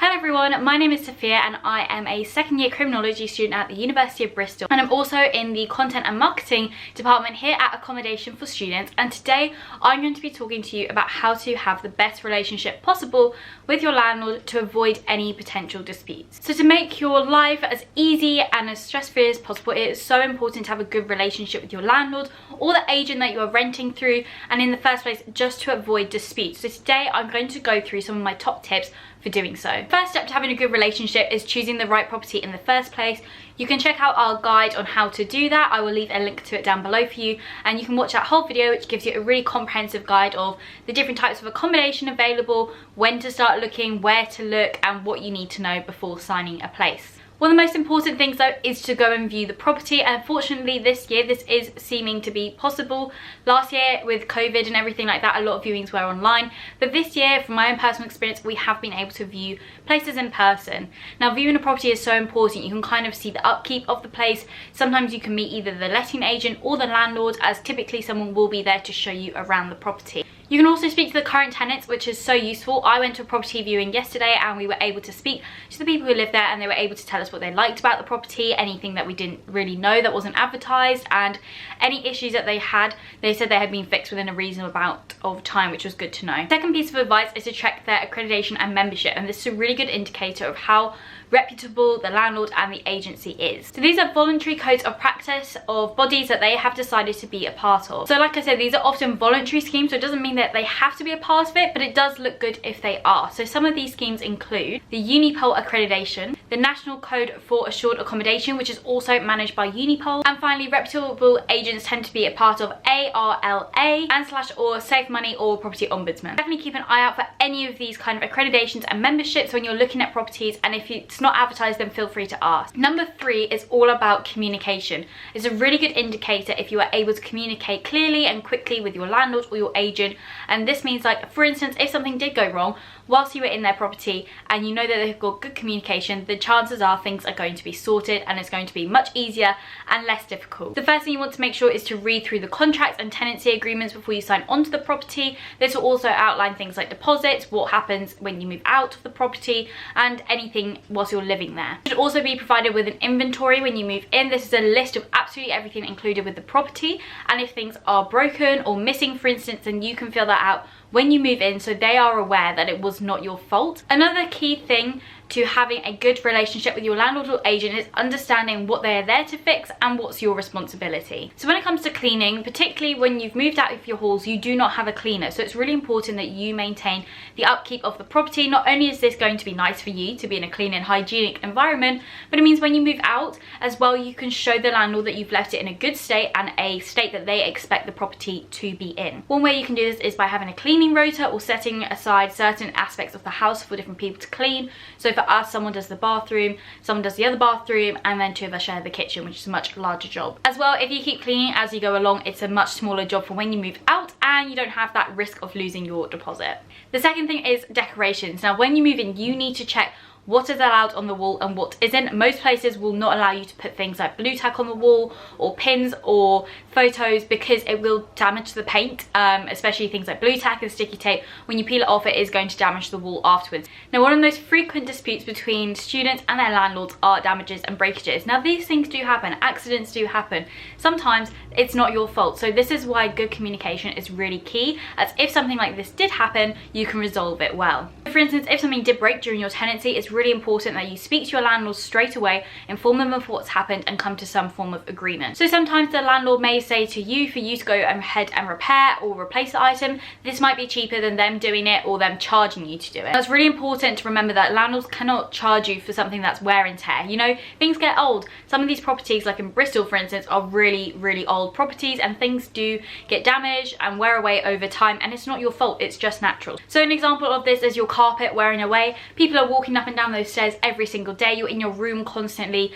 Hello everyone, my name is Sophia and I am a second year criminology student at the University of Bristol, and I'm also in the content and marketing department here at Accommodation for Students, and today I'm going to be talking to you about how to have the best relationship possible with your landlord to avoid any potential disputes. So to make your life as easy and as stress-free as possible, it is so important to have a good relationship with your landlord or the agent that you are renting through, and in the first place just to avoid disputes. So today I'm going to go through some of my top tips for doing so. First step to having a good relationship is choosing the right property in the first place. You can check out our guide on how to do that. I will leave a link to it down below for you, and you can watch that whole video, which gives you a really comprehensive guide of the different types of accommodation available, when to start looking, where to look, and what you need to know before signing a place. One of the most important things though is to go and view the property, and unfortunately this year this is seeming to be possible. Last year with COVID and everything like that, a lot of viewings were online, but this year from my own personal experience we have been able to view places in person. Now viewing a property is so important. You can kind of see the upkeep of the place. Sometimes you can meet either the letting agent or the landlord, as typically someone will be there to show you around the property. You can also speak to the current tenants, which is so useful. I went to a property viewing yesterday and we were able to speak to the people who live there, and they were able to tell us what they liked about the property, anything that we didn't really know that wasn't advertised, and any issues that they had, they said they had been fixed within a reasonable amount of time, which was good to know. Second piece of advice is to check their accreditation and membership, and this is a really good indicator of how reputable the landlord and the agency is. So these are voluntary codes of practice of bodies that they have decided to be a part of. So like I said, these are often voluntary schemes, so it doesn't mean that they have to be a part of it, but it does look good if they are. So some of these schemes include the Unipol Accreditation, the National Code for Assured Accommodation, which is also managed by Unipol, and finally reputable agents tend to be a part of ARLA and /or Safe Money or Property Ombudsman. Definitely keep an eye out for any of these kind of accreditations and memberships when you're looking at properties, and if it's not advertised then feel free to ask. Number 3 is all about communication. It's a really good indicator if you are able to communicate clearly and quickly with your landlord or your agent, and this means, like for instance, if something did go wrong whilst you were in their property and you know that they've got good communication, the chances are things are going to be sorted and it's going to be much easier and less difficult. The first thing you want to make sure is to read through the contracts and tenancy agreements before you sign onto the property. This will also outline things like deposits, what happens when you move out of the property, and anything whilst you're living there. You should also be provided with an inventory when you move in. This is a list of absolutely everything included with the property, and if things are broken or missing for instance, then you can fill that out when you move in so they are aware that it was not your fault. Another key thing to having a good relationship with your landlord or agent is understanding what they are there to fix and what's your responsibility. So when it comes to cleaning, particularly when you've moved out of your halls, you do not have a cleaner, so it's really important that you maintain the upkeep of the property. Not only is this going to be nice for you to be in a clean and hygienic environment, but it means when you move out as well, you can show the landlord that you've left it in a good state and a state that they expect the property to be in. One way you can do this is by having a cleaning rota or setting aside certain aspects of the house for different people to clean. So for us, someone does the bathroom, someone does the other bathroom, and then 2 of us share the kitchen, which is a much larger job. As well, if you keep cleaning as you go along, it's a much smaller job for when you move out, and you don't have that risk of losing your deposit. The second thing is decorations. Now when you move in, you need to check what is allowed on the wall and what isn't. Most places will not allow you to put things like blue tack on the wall or pins or photos because it will damage the paint, especially things like blue tack and sticky tape. When you peel it off, it is going to damage the wall afterwards. Now one of the most frequent disputes between students and their landlords are damages and breakages. Now these things do happen, accidents do happen. Sometimes it's not your fault, so this is why good communication is really key, as if something like this did happen, you can resolve it well. For instance, if something did break during your tenancy, it's really important that you speak to your landlord straight away, inform them of what's happened, and come to some form of agreement. So sometimes the landlord may say to you for you to go ahead and repair or replace the item. This might be cheaper than them doing it or them charging you to do it. That's really important to remember, that landlords cannot charge you for something that's wear and tear. You know, things get old. Some of these properties, like in Bristol for instance, are really old properties, and things do get damaged and wear away over time, and it's not your fault, it's just natural. So an example of this is your carpet wearing away. People are walking up and down those stairs every single day. You're in your room constantly.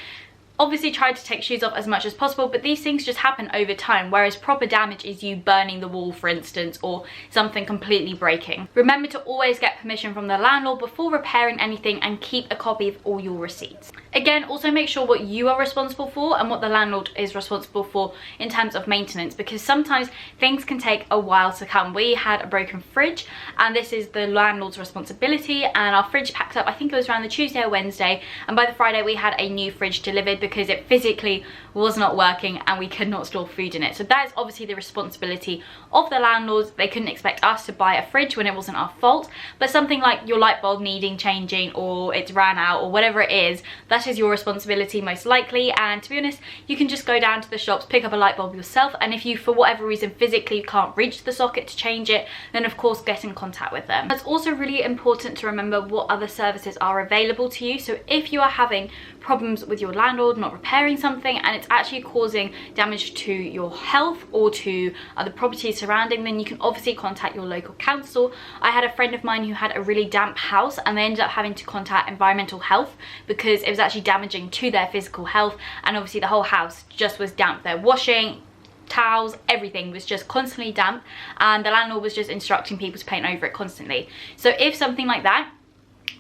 Obviously try to take shoes off as much as possible, but these things just happen over time, whereas proper damage is you burning the wall, for instance, or something completely breaking. Remember to always get permission from the landlord before repairing anything, and keep a copy of all your receipts. Again, also make sure what you are responsible for and what the landlord is responsible for in terms of maintenance, because sometimes things can take a while to come. We had a broken fridge, and this is the landlord's responsibility, and our fridge packed up, I think it was around the Tuesday or Wednesday, and by the Friday we had a new fridge delivered because it physically was not working and we could not store food in it. So that is obviously the responsibility of the landlords. They couldn't expect us to buy a fridge when it wasn't our fault, but something like your light bulb needing changing, or it's ran out, or whatever it is, that is your responsibility most likely. And to be honest, you can just go down to the shops, pick up a light bulb yourself, and if you for whatever reason physically can't reach the socket to change it, then of course get in contact with them. It's also really important to remember what other services are available to you. So if you are having problems with your landlord not repairing something and it's actually causing damage to your health or to other properties surrounding, then you can obviously contact your local council. I had a friend of mine who had a really damp house, and they ended up having to contact environmental health because it was actually damaging to their physical health, and obviously the whole house just was damp. Their washing, towels, everything was just constantly damp, and the landlord was just instructing people to paint over it constantly. So if something like that,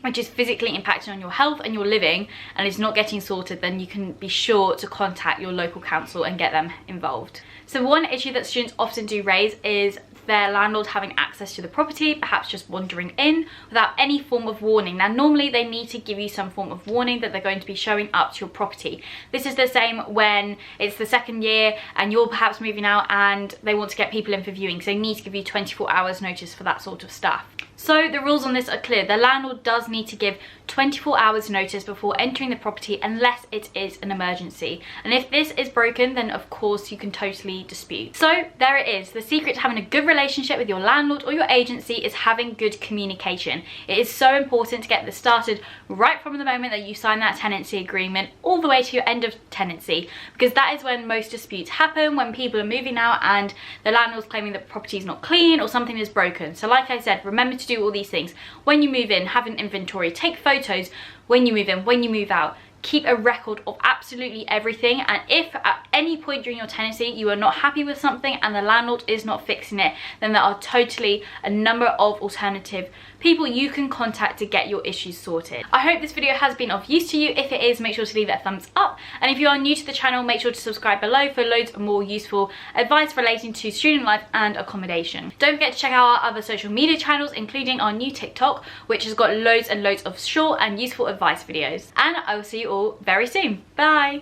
which is physically impacting on your health and your living, and is not getting sorted, then you can be sure to contact your local council and get them involved. So one issue that students often do raise is their landlord having access to the property, perhaps just wandering in without any form of warning. Now normally they need to give you some form of warning that they're going to be showing up to your property. This is the same when it's the second year and you're perhaps moving out and they want to get people in for viewings. They need to give you 24 hours notice for that sort of stuff. So the rules on this are clear. The landlord does need to give 24 hours notice before entering the property unless it is an emergency. And if this is broken, then of course you can totally dispute. So there it is. The secret to having a good relationship with your landlord or your agency is having good communication. It is so important to get this started right from the moment that you sign that tenancy agreement all the way to your end of tenancy, because that is when most disputes happen, when people are moving out and the landlord's claiming that the property is not clean or something is broken. So like I said, remember to do all these things. When you move in, have an inventory, take photos when you move in, when you move out. Keep a record of absolutely everything, and if at any point during your tenancy you are not happy with something and the landlord is not fixing it, then there are totally a number of alternative people you can contact to get your issues sorted. I hope this video has been of use to you. If it is, make sure to leave it a thumbs up, and if you are new to the channel, make sure to subscribe below for loads of more useful advice relating to student life and accommodation. Don't forget to check out our other social media channels, including our new TikTok, which has got loads and loads of short and useful advice videos. And I will see you all very soon. Bye!